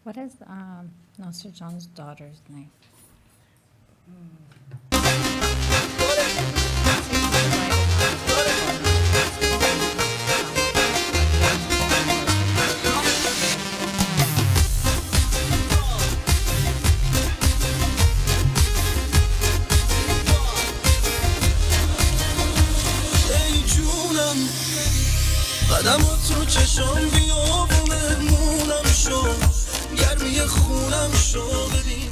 What is Nasser John's daughter's name? ای جونم قدمات رو چشام بیا و مهمونم شو گرمی خونم شو ببین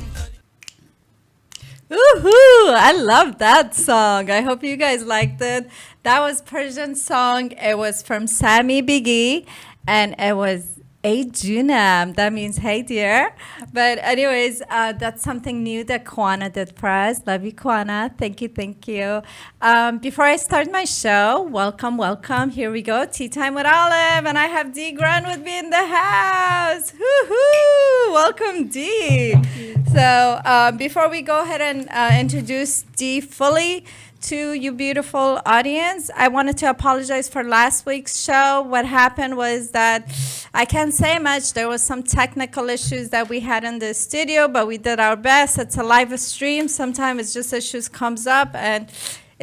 Woohoo! I love that song. I hope you guys liked it. That was Persian song. It was from Sami Biggie, and it was Hey Junam. That means hey dear. But anyways, that's something new that Kwana did for us. Love you, Kwana. Thank you, thank you. Before I start my show, welcome, welcome. Here we go. Tea time with Olive, and I have Dee Grant with me in the house. Woohoo! Welcome, Dee. So before we go ahead and introduce Dee fully to you beautiful audience, I wanted to apologize for last week's show. What happened was that I can't say much. There was some technical issues that we had in the studio, but we did our best. It's a live stream. Sometimes it's just issues comes up and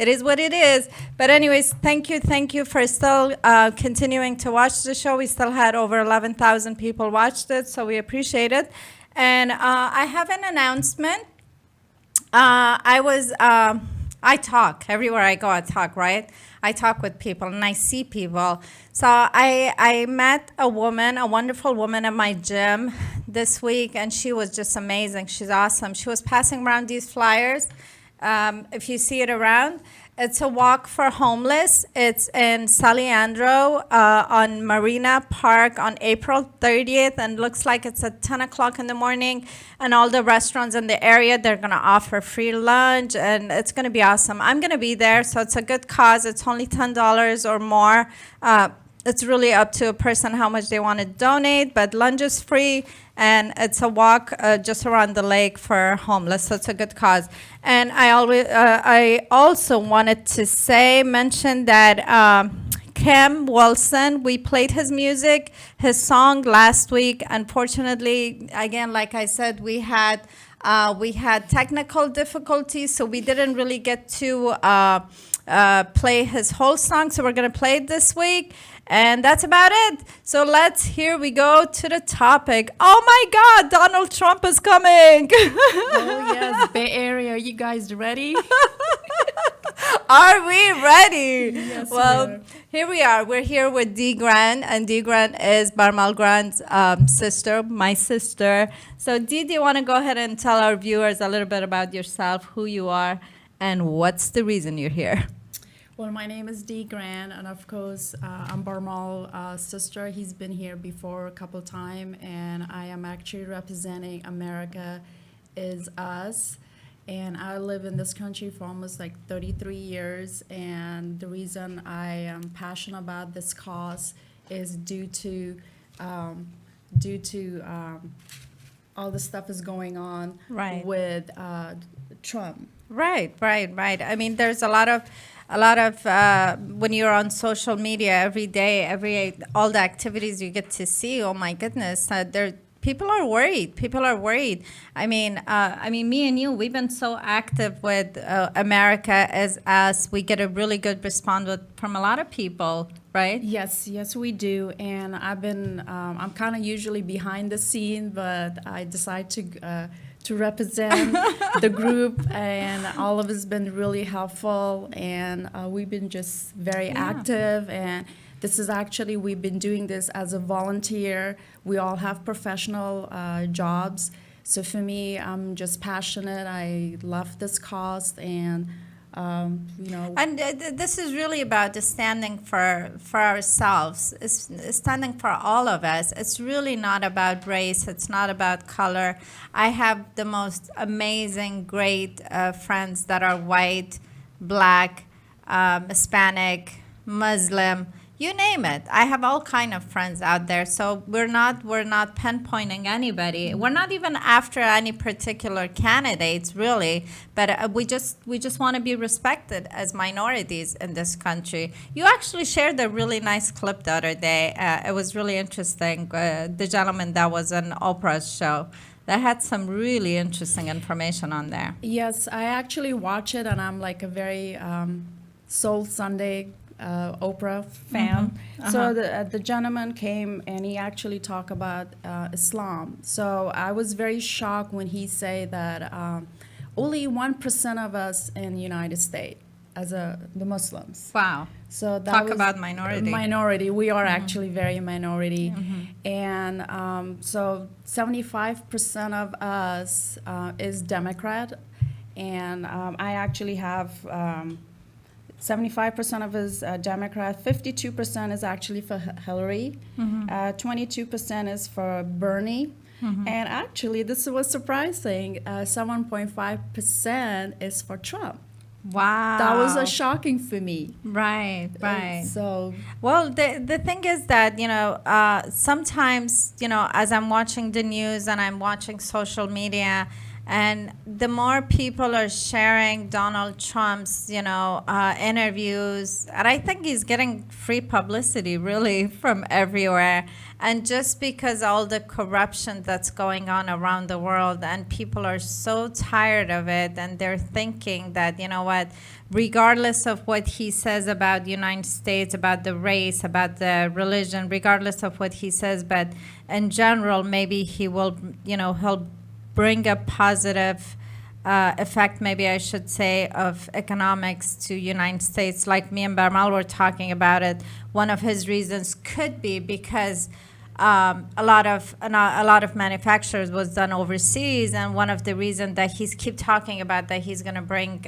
it is what it is. But anyways, thank you for still continuing to watch the show. We still had over 11,000 people watched it, so we appreciate it. And I have an announcement. I talk everywhere I go. I talk, right? I talk with people and I see people. So I met a woman, a wonderful woman at my gym this week, and she was just amazing. She's awesome. She was passing around these flyers. If you see it around, it's a walk for homeless. It's in Saliandro on Marina Park on April 30th, and looks like it's at 10 o'clock in the morning. And all the restaurants in the area, they're going to offer free lunch, and it's going to be awesome. I'm going to be there, so it's a good cause. It's only $10 or more. It's really up to a person how much they want to donate, but lunch is free, and it's a walk just around the lake for homeless, so it's a good cause. And I also wanted to mention that Cam Wilson, we played his music, his song last week. Unfortunately, again, like I said, we had technical difficulties, so we didn't really get to play his whole song. So we're gonna play it this week, and that's about it. So here we go to the topic. Oh my God, Donald Trump is coming. Oh yes, Bay Area. Are you guys ready? Are we ready? Yes, Well, we are. here we are. We're here with Dee Grant, and Dee Grant is Barmal Grant's sister, my sister. So, Dee, do you want to go ahead and tell our viewers a little bit about yourself, who you are, and what's the reason you're here? Well, my name is Dee Grant, and of course, I'm Barmal's sister. He's been here before a couple times, and I am actually representing America is Us. And I live in this country for almost like 33 years, and the reason I am passionate about this cause is um, due to all the stuff is going on Right. with Trump. Right. I mean, there's a lot of when you're on social media every day, all the activities you get to see. Oh my goodness, people are worried. I mean, me and you, we've been so active with America as us. We get a really good response from a lot of people, right? Yes, we do. And I'm kind of usually behind the scene, but I decide to represent the group, and all of us been really helpful, and we've been just very active. And this is actually, we've been doing this as a volunteer. We all have professional jobs. So for me, I'm just passionate. I love this cause, and And this is really about the standing for ourselves. It's standing for all of us. It's really not about race. It's not about color. I have the most amazing, great friends that are white, black, Hispanic, Muslim. You name it. I have all kind of friends out there. So we're not pinpointing anybody. We're not even after any particular candidates really, but we just want to be respected as minorities in this country. You actually shared a really nice clip the other day. It was really interesting. The gentleman that was on Oprah's show that had some really interesting information on there. Yes, I actually watch it, and I'm like a very Soul Sunday Oprah fan. So the gentleman came and he actually talked about Islam. So I was very shocked when he said that only 1% of us in United States as the Muslims. Wow. So that Talk was about minority. Minority. We are actually very minority, and so 75% of us is Democrat, and I actually have. 75% of us Democrat, 52% is actually for Hillary, 22% is for Bernie, and actually this was surprising, 7.5% is for Trump. Wow. That was shocking for me. Right, right. So, Well, the thing is that, sometimes, as I'm watching the news and I'm watching social media, and the more people are sharing Donald Trump's, interviews, and I think he's getting free publicity really from everywhere. And just because all the corruption that's going on around the world, and people are so tired of it, and they're thinking that, you know what, regardless of what he says about the United States, about the race, about the religion, regardless of what he says, but in general, maybe he will, he'll bring a positive effect, maybe I should say, of economics to United States. Like me and Barmal were talking about it. One of his reasons could be because a lot of manufacturers was done overseas, and one of the reasons that he's keep talking about that he's going to bring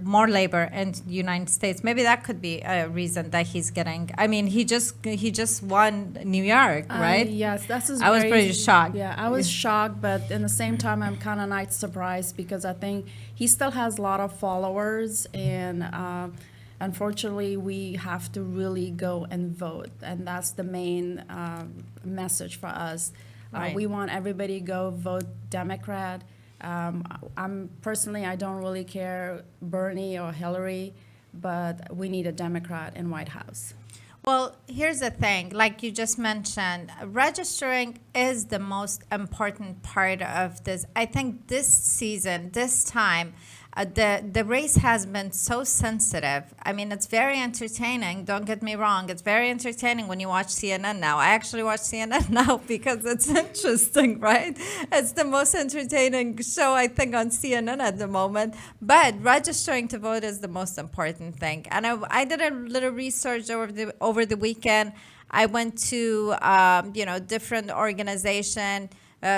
more labor into the United States. Maybe that could be a reason that he's getting. I mean, he just won New York, right? yes, that's I was pretty shocked. Yeah, I was shocked, but in the same time, I'm kind of not surprised because I think he still has a lot of followers, and unfortunately, we have to really go and vote, and that's the main message for us. Right. We want everybody to go vote Democrat. I'm personally, I don't really care Bernie or Hillary, but we need a Democrat in White House. Well, here's the thing, like you just mentioned, registering is the most important part of this. I think this season, this time, the race has been so sensitive. I mean, it's very entertaining. Don't get me wrong. It's very entertaining when you watch CNN now. I actually watch CNN now because it's interesting, right? It's the most entertaining show, I think, on CNN at the moment. But registering to vote is the most important thing. And I did a little research over the weekend. I went to, different organization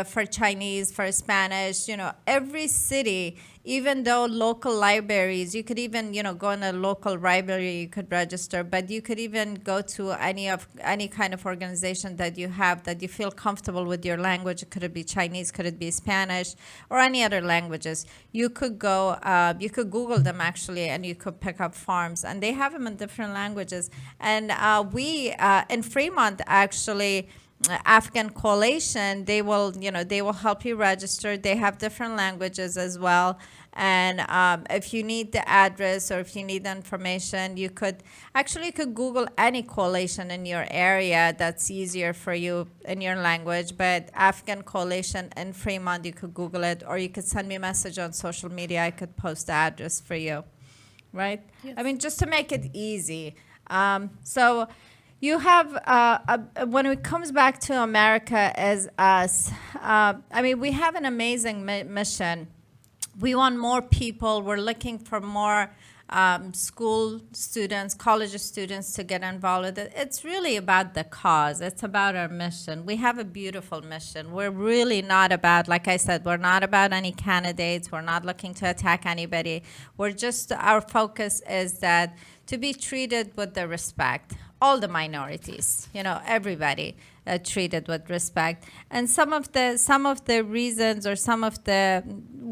for Chinese, for Spanish, every city. Even though local libraries, you could even, go in a local library, you could register, but you could even go to any kind of organization that you have that you feel comfortable with your language. Could it be Chinese? Could it be Spanish? Or any other languages? You could go, you could Google them actually, and you could pick up forms, and they have them in different languages. And we in Fremont actually, Afghan Coalition, they will help you register. They have different languages as well. And if you need the address or if you need the information, you could Google any coalition in your area that's easier for you in your language. But Afghan Coalition in Fremont, you could Google it, or you could send me a message on social media. I could post the address for you, right? Yes. I mean, just to make it easy. So you have, when it comes back to America as us, we have an amazing mission. We want more people. We're looking for more school students, college students to get involved with it. It's really about the cause. It's about our mission. We have a beautiful mission. We're really not about, like I said, we're not about any candidates. We're not looking to attack anybody. Our focus is that to be treated with the respect. all the minorities, everybody treated with respect. And some of the reasons, or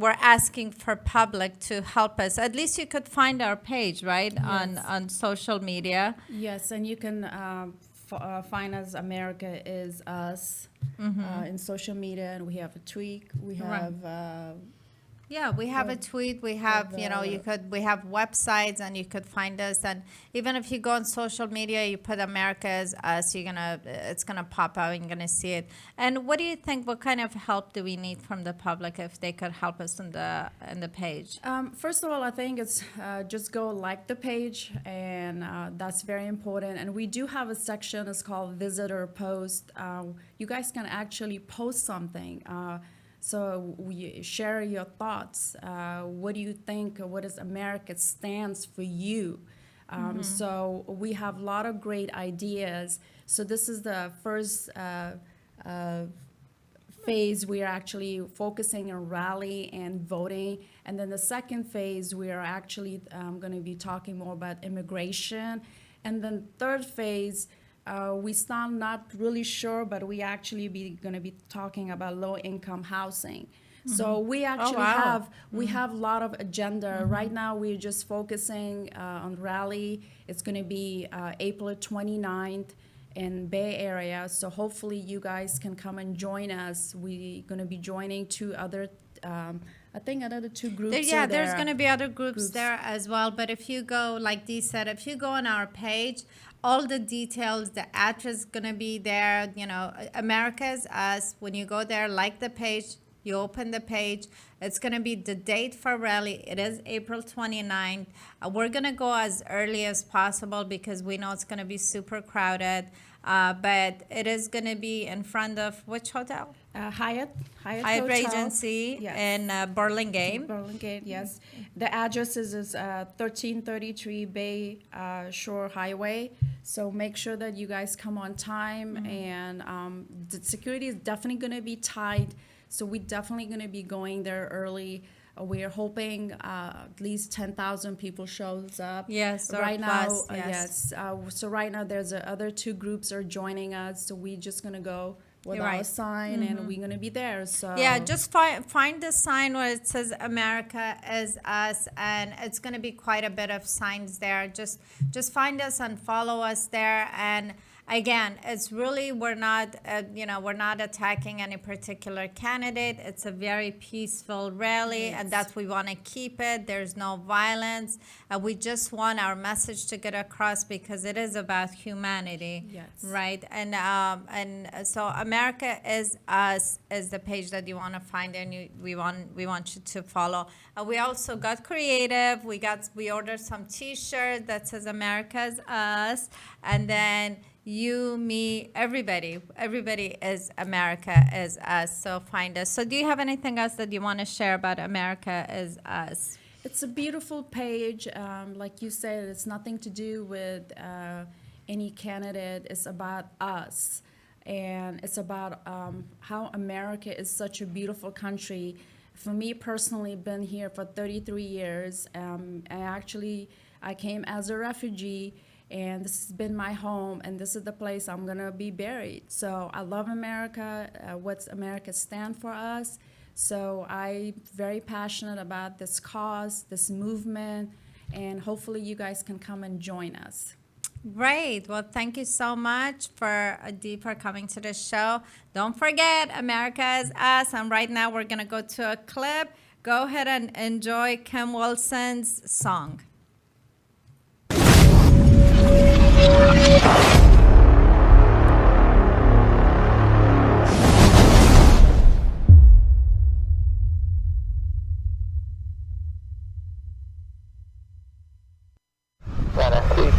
we're asking for public to help us. At least you could find our page, right, on social media. Yes, and you can find us. America is Us in social media, and we have a tweet. We have. Yeah, we have a tweet. We have, we have websites, and you could find us. And even if you go on social media, you put America as Us, it's gonna pop out, and you're gonna see it. And what do you think? What kind of help do we need from the public if they could help us in the page? First of all, I think it's just go like the page, and that's very important. And we do have a section. It's called Visitor Post. You guys can actually post something. So we share your thoughts. What do you think? What does America stands for you? So we have a lot of great ideas. So this is the first phase. We are actually focusing on rally and voting. And then the second phase, we are actually going to be talking more about immigration. And then third phase, we still not really sure, but we actually going to be talking about low-income housing. So we actually have a lot of agenda. Right now, we're just focusing on rally. It's going to be April 29th in Bay Area. So hopefully you guys can come and join us. We're going to be joining two other I think another two groups. There's going to be other groups there as well. But if you go, like Dee said, if you go on our page, all the details, the address is going to be there. America's Us. When you go there, like the page, you open the page. It's going to be the date for rally. It is April 29th. We're going to go as early as possible because we know it's going to be super crowded. But it is going to be in front of which hotel? Hyatt Hotel. Regency in Burlingame. Burlingame, yes. The address is 1333 Bay Shore Highway. So make sure that you guys come on time. And the security is definitely going to be tight. So we're definitely going to be going there early. We are hoping at least 10,000 people shows up. Yes, right plus, now. Yes. So right now there's other two groups are joining us. So we're just gonna go with our sign, and we're gonna be there. So just find the sign where it says America is Us, and it's gonna be quite a bit of signs there. Just find us and follow us there. And again, it's really we're not attacking any particular candidate. It's a very peaceful rally, and that's we want to keep it. There's no violence. We just want our message to get across because it is about humanity, right? And so America is Us is the page that you want to find, and we want you to follow. We also got creative. We ordered some T-shirts that says America's Us, and then you, me, everybody is America is Us. So find us. So do you have anything else that you want to share about America is Us? It's a beautiful page. Like you said, it's nothing to do with any candidate. It's about us. And it's about how America is such a beautiful country. For me personally, been here for 33 years. I came as a refugee. And this has been my home, and this is the place I'm going to be buried. So I love America, what's America stand for us. So I'm very passionate about this cause, this movement, and hopefully you guys can come and join us. Great. Well, thank you so much for coming to the show. Don't forget, America is Us. And right now we're going to go to a clip. Go ahead and enjoy Kim Wilson's song.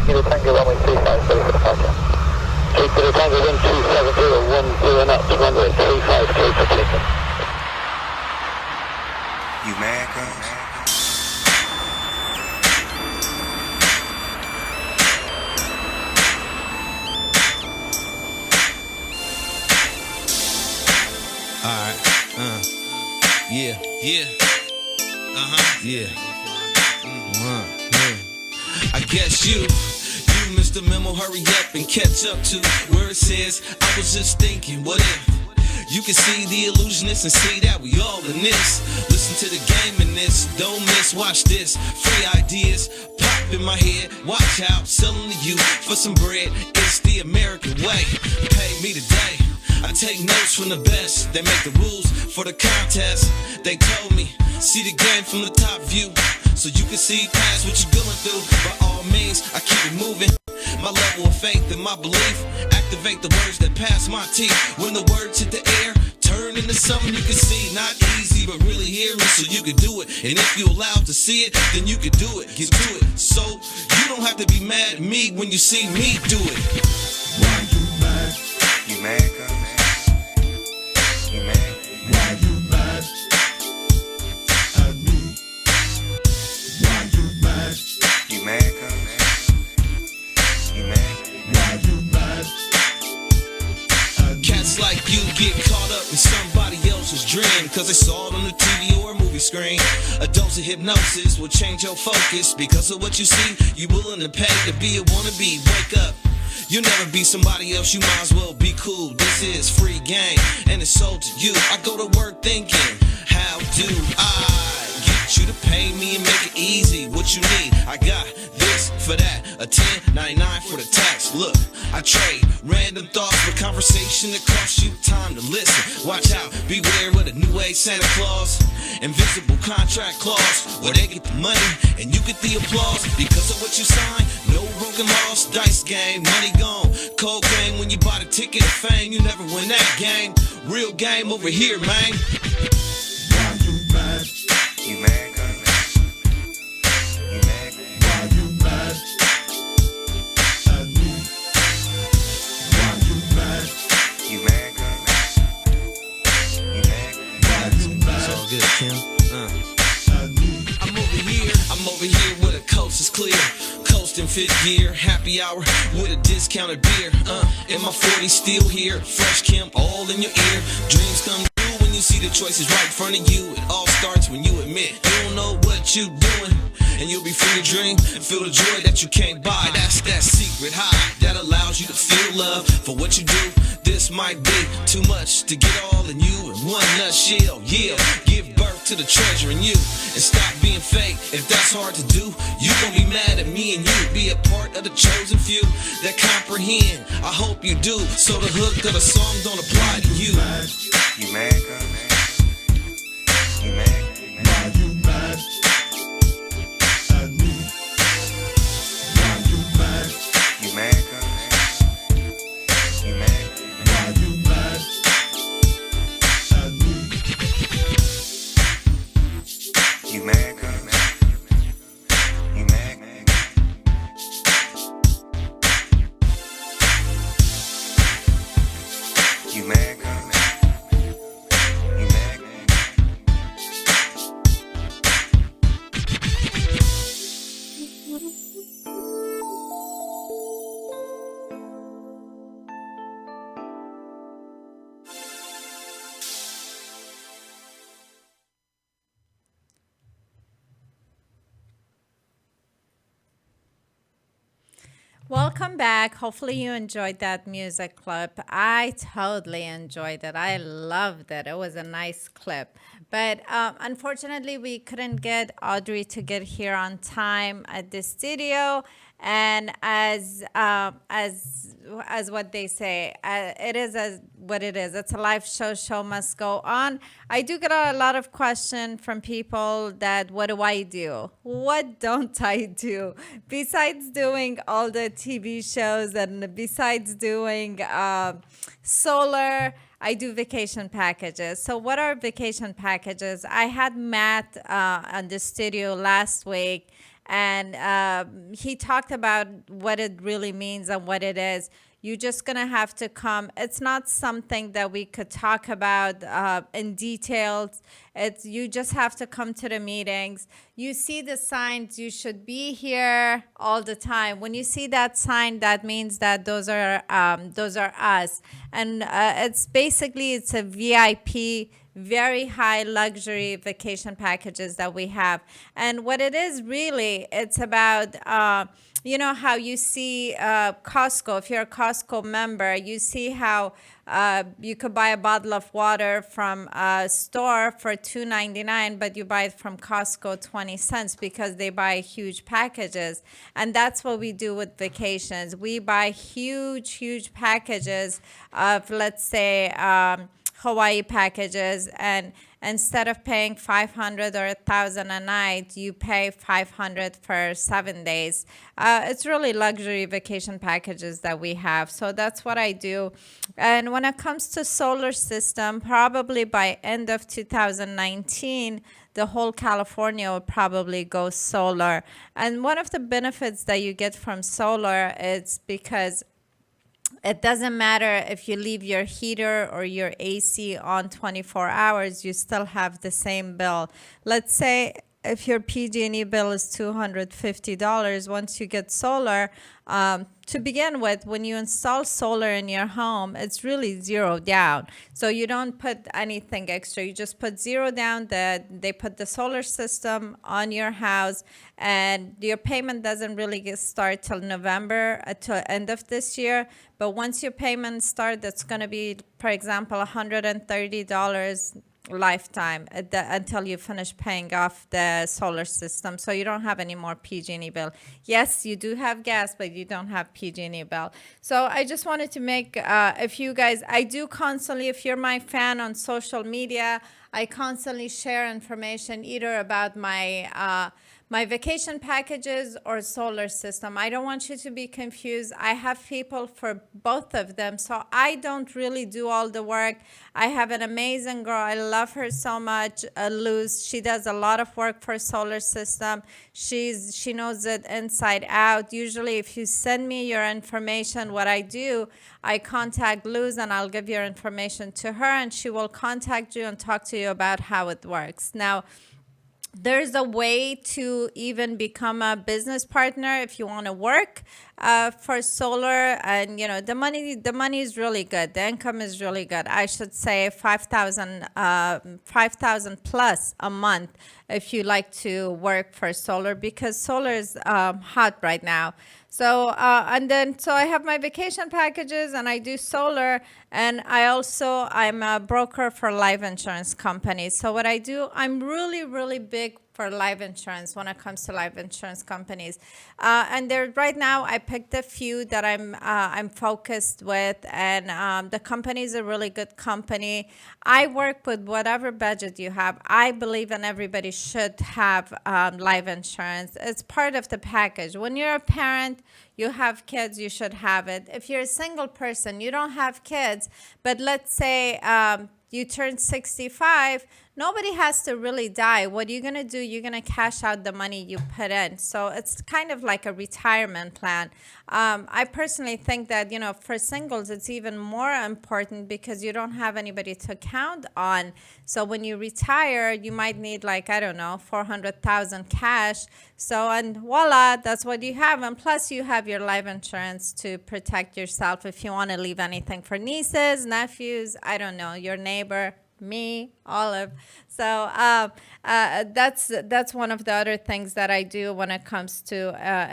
Kilo Tango runway 35, ready for departure. 3 Kilo Tango 1270, 10 knots, runway 35, clear for takeoff. You mad, cuz? Alright, yeah, yeah, yeah. I guess you Mr. Memo, hurry up and catch up to where it says, I was just thinking, what if? You can see the illusionist and see that we all in this. Listen to the game in this, don't miss, watch this. Free ideas pop in my head, watch out, selling to you for some bread. It's the American way, pay me today. I take notes from the best, they make the rules for the contest. They told me, see the game from the top view, so you can see past what you're going through. By all means, I keep it moving. My level of faith and my belief, activate the words that pass my teeth. When the words hit the air, turn into something you can see. Not easy, but really hear me so you can do it. And if you're allowed to see it, then you can do it. Get to it. So you don't have to be mad at me when you see me do it. Why you mad? You mad, cuz? You mad? Why you mad at me? Why you mad? You mad, cuz? You mad? Why you mad at me? Cats like you get caught up in somebody else's dream, cause they saw it on the TV or a movie screen. A dose of hypnosis will change your focus. Because of what you see, you willing to pay to be a wannabe. Wake up, you'll never be somebody else, you might as well be cool. This is free game, and it's sold to you. I go to work thinking, how do I get you to pay me and make it easy? What you need, I got this for that, a $10.99 for the tax. Look, I trade random thoughts for conversation that costs you time to listen. Watch out, beware of the new age Santa Claus. Invisible contract clause, where they get the money and you get the applause. Because of what you sign, no broken loss, dice game, money gone. Cold game when you buy the ticket of fame, you never win that game. Real game over here, man. Why you mad? You mad, cuz? You mad? Why you mad at me? Why you mad? You mad, cuz? You mad? Why you It's mad all good, Kim. at me? I'm over here where the coast is clear. Coast in fifth gear, happy hour with a discounted beer. In my 40s still here, fresh Kim all in your ear. Dreams come true when you see the choices right in front of you. It all starts when you admit you don't know what you doing. And you'll be free to dream and feel the joy that you can't buy. That's that secret high that allows you to feel love for what you do. This might be too much to get all in you in one nutshell. Yeah, give birth to the treasure in you and stop being fake. If that's hard to do, you gon' be mad at me and you. Be a part of the chosen few that comprehend. I hope you do, so the hook of the song don't apply to you. You mad, cuz? You mad? Why you mad at me? Why you mad? You mad, cuz? You mad? Why you mad at me? You mad, cuz? You mad? You mad, cuz? You mad? Welcome back. Hopefully you enjoyed that music clip. I totally enjoyed it. I loved it. It was a nice clip. But unfortunately, we couldn't get Audrey to get here on time at the studio. And as what they say, it is as what it is. It's a live show. Show must go on. I do get a lot of questions from people that what do I do? What don't I do? Besides doing all the TV shows and besides doing solar, I do vacation packages. So what are vacation packages? I had Matt on the studio last week, and he talked about what it really means and what it is. You're just going to have to come. It's not something that we could talk about in details. You just have to come to the meetings. You see the signs. You should be here all the time. When you see that sign, that means that those are us. And it's a VIP very high luxury vacation packages that we have. And what it is really, it's about, you know how you see Costco, if you're a Costco member, you see how you could buy a bottle of water from a store for $2.99, but you buy it from Costco 20 cents because they buy huge packages. And that's what we do with vacations. We buy huge packages of, let's say, Hawaii packages, and instead of paying $500 or $1,000 a night, you pay $500 for 7 days. It's really luxury vacation packages that we have. So that's what I do. And when it comes to solar system, probably by end of 2019, the whole California will probably go solar. And one of the benefits that you get from solar is because it doesn't matter if you leave your heater or your AC on 24 hours, you still have the same bill. Let's say if your PG&E bill is $250, once you get solar, to begin with, when you install solar in your home, it's really zero down. So you don't put anything extra. You just put zero down. They put the solar system on your house, and your payment doesn't really start till November, till end of this year. But once your payments start, that's going to be, for example, $130 lifetime until you finish paying off the solar system, so you don't have any more PG&E bill. Yes, you do have gas, but you don't have PG&E bill. So I just wanted to make if you guys, I do constantly, if you're my fan on social media, I constantly share information either about my my vacation packages or solar system. I don't want you to be confused. I have people for both of them, so I don't really do all the work. I have an amazing girl. I love her so much, Luz. She does a lot of work for solar system. She knows it inside out. Usually, if you send me your information, what I do, I contact Luz and I'll give your information to her, and she will contact you and talk to you about how it works. Now, there's a way to even become a business partner if you want to work for solar, and you know the money is really good. The income is really good. I should say 5,000 plus a month if you like to work for solar, because solar is hot right now. So so I have my vacation packages and I do solar, and I'm a broker for life insurance companies. So what I do, I'm really big for life insurance when it comes to life insurance companies. And there right now I picked a few that I'm focused with, and the company is a really good company. I work with whatever budget you have. I believe in everybody should have life insurance. It's part of the package. When you're a parent, you have kids, you should have it. If you're a single person, you don't have kids, but let's say you turn 65, nobody has to really die. What you're going to do, you're going to cash out the money you put in. So it's kind of like a retirement plan. I personally think that, you know, for singles, it's even more important because you don't have anybody to count on. So when you retire, you might need like, I don't know, 400,000 cash. So, and voila, that's what you have. And plus you have your life insurance to protect yourself if you want to leave anything for nieces, nephews, I don't know, your neighbor, me, Olive. So that's one of the other things that I do when it comes to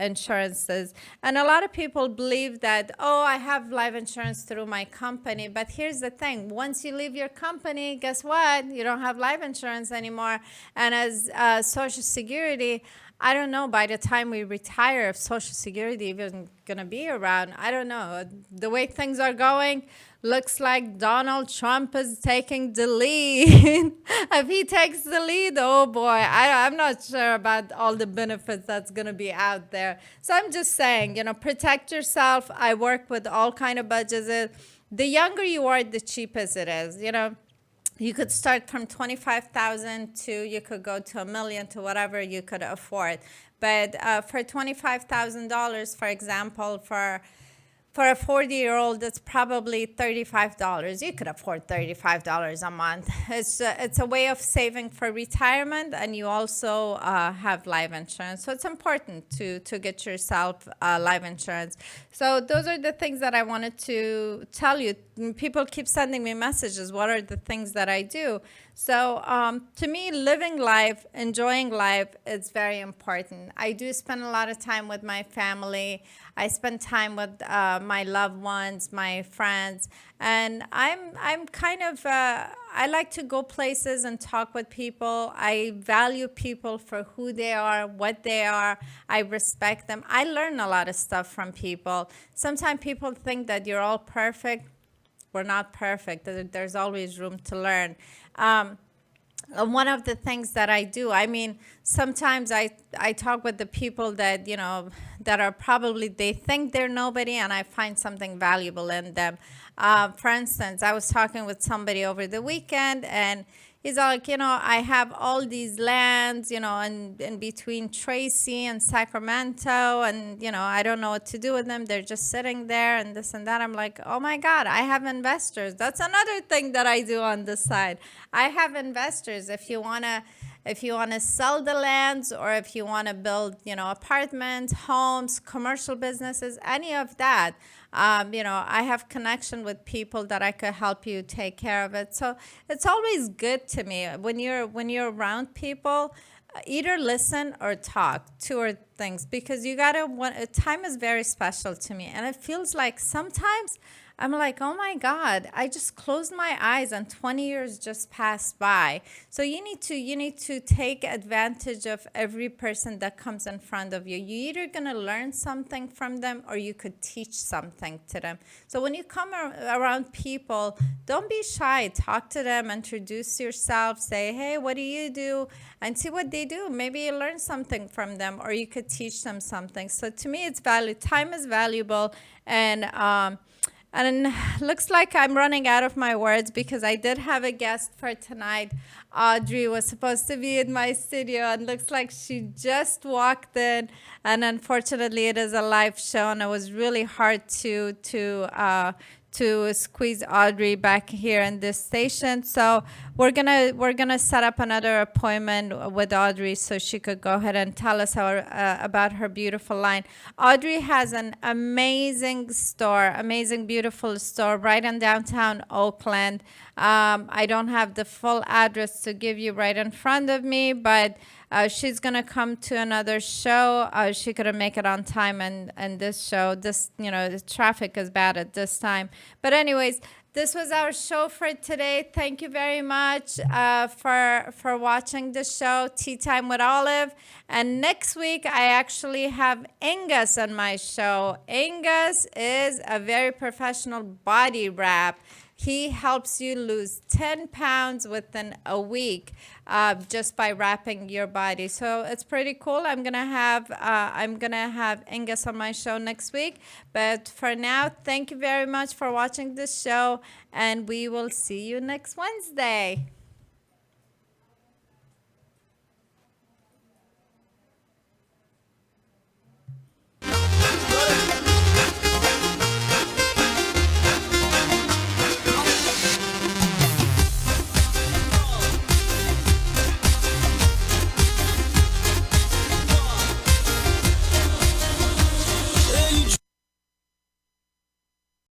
insurances. And a lot of people believe that, oh, I have life insurance through my company. But here's the thing. Once you leave your company, guess what? You don't have life insurance anymore. And as Social Security, I don't know by the time we retire if Social Security even gonna be around. I don't know. The way things are going, looks like Donald Trump is taking the lead. If he takes the lead, oh boy, I'm not sure about all the benefits that's gonna be out there. So I'm just saying, you know, protect yourself. I work with all kind of budgets. The younger you are, the cheapest it is, you know. You could start from 25,000 to, you could go to $1 million, to whatever you could afford. But for $25,000, for example, for a 40-year-old, it's probably $35. You could afford $35 a month. It's a way of saving for retirement, and you also have life insurance. So it's important to get yourself life insurance. So those are the things that I wanted to tell you. people keep sending me messages. What are the things that I do? So to me, living life, enjoying life is very important. I do spend a lot of time with my family. I spend time with my loved ones, my friends, and I'm kind of I like to go places and talk with people. I value people for who they are, what they are. I respect them. I learn a lot of stuff from people. Sometimes people think that you're all perfect. We're not perfect. There's always room to learn. One of the things that I do, I mean, sometimes I talk with the people that, that are probably, they think they're nobody, and I find something valuable in them. For instance, I was talking with somebody over the weekend, and he's like, I have all these lands, in between Tracy and Sacramento, and, I don't know what to do with them. They're just sitting there and this and that. I'm like, oh my God, I have investors. That's another thing that I do on the side. I have investors. If you want to sell the lands, or if you want to build, apartments, homes, commercial businesses, any of that, I have connection with people that I could help you take care of it. So it's always good to me when you're around people, either listen or talk, two or things, because time is very special to me. And it feels like sometimes I'm like, oh my God, I just closed my eyes and 20 years just passed by. So you need to take advantage of every person that comes in front of you. You're either going to learn something from them, or you could teach something to them. So when you come around people, don't be shy. Talk to them, introduce yourself, say, hey, what do you do? And see what they do. Maybe you learn something from them, or you could teach them something. So to me, it's value. Time is valuable. And looks like I'm running out of my words, because I did have a guest for tonight. Audrey was supposed to be in my studio, and looks like she just walked in. And unfortunately, it is a live show, and it was really hard to squeeze Audrey back here in this station. So we're gonna set up another appointment with Audrey so she could go ahead and tell us about her beautiful line. Audrey has an amazing, beautiful store right in downtown Oakland. I don't have the full address to give you right in front of me, but she's going to come to another show. She couldn't make it on time, and this show, the traffic is bad at this time. But anyways, this was our show for today. Thank you very much for watching the show, Tea Time with Olive. And next week, I actually have Angus on my show. Angus is a very professional body wrap. He helps you lose 10 pounds within a week just by wrapping your body. So it's pretty cool. I'm gonna have Angus on my show next week. But for now, thank you very much for watching this show, and we will see you next Wednesday.